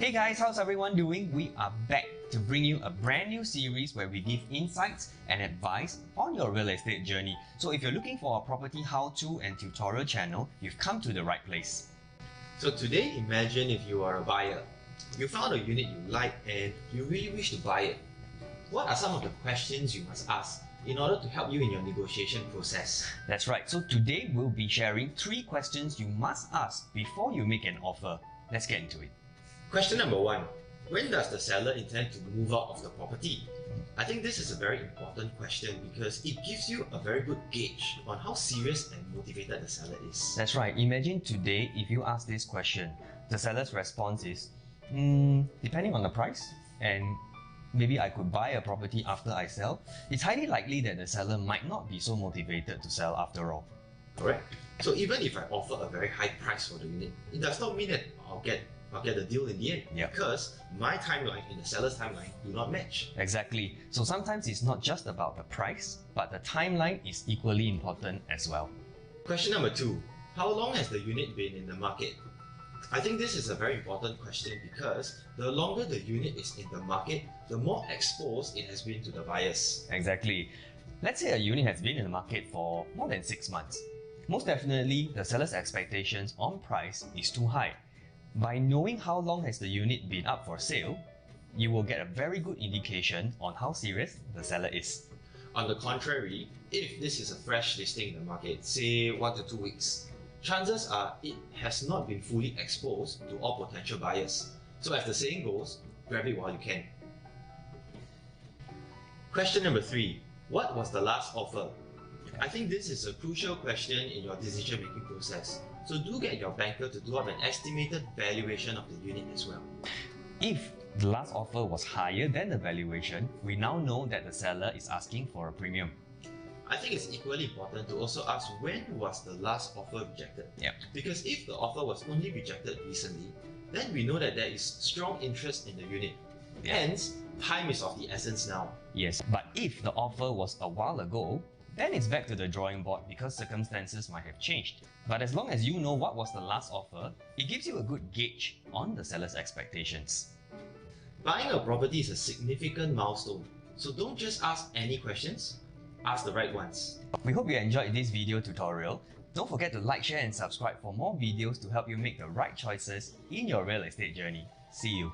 Hey guys, how's everyone doing? We are back to bring you a brand new series where we give insights and advice on your real estate journey. So if you're looking for a property how-to and tutorial channel, you've come to the right place. So today, imagine if you are a buyer. You found a unit you like and you really wish to buy it. What are some of the questions you must ask in order to help you in your negotiation process? That's right, so today we'll be sharing 3 questions you must ask before you make an offer. Let's get into it. Question number 1. When does the seller intend to move out of the property? I think this is a very important question because it gives you a very good gauge on how serious and motivated the seller is. That's right, imagine today if you ask this question, the seller's response is, depending on the price and maybe I could buy a property after I sell, it's highly likely that the seller might not be so motivated to sell after all. Correct. So even if I offer a very high price for the unit, it does not mean that I'll get the deal in the end, because my timeline and the seller's timeline do not match. Exactly. So sometimes it's not just about the price, but the timeline is equally important as well. Question number 2. How long has the unit been in the market? I think this is a very important question because the longer the unit is in the market, the more exposed it has been to the buyers. Exactly. Let's say a unit has been in the market for more than 6 months. Most definitely, the seller's expectations on price is too high. By knowing how long has the unit been up for sale, you will get a very good indication on how serious the seller is. On the contrary, if this is a fresh listing in the market, say 1 to 2 weeks, chances are it has not been fully exposed to all potential buyers. So as the saying goes, grab it while you can. Question number 3. What was the last offer? I think this is a crucial question in your decision-making process. So do get your banker to do up an estimated valuation of the unit as well. If the last offer was higher than the valuation, we now know that the seller is asking for a premium. I think it's equally important to also ask when was the last offer rejected. Because if the offer was only rejected recently, then we know that there is strong interest in the unit. Hence, time is of the essence now. Yes, but if the offer was a while ago, then it's back to the drawing board because circumstances might have changed. But as long as you know what was the last offer, it gives you a good gauge on the seller's expectations. Buying a property is a significant milestone, so don't just ask any questions, ask the right ones. We hope you enjoyed this video tutorial. Don't forget to like, share and subscribe for more videos to help you make the right choices in your real estate journey. See you!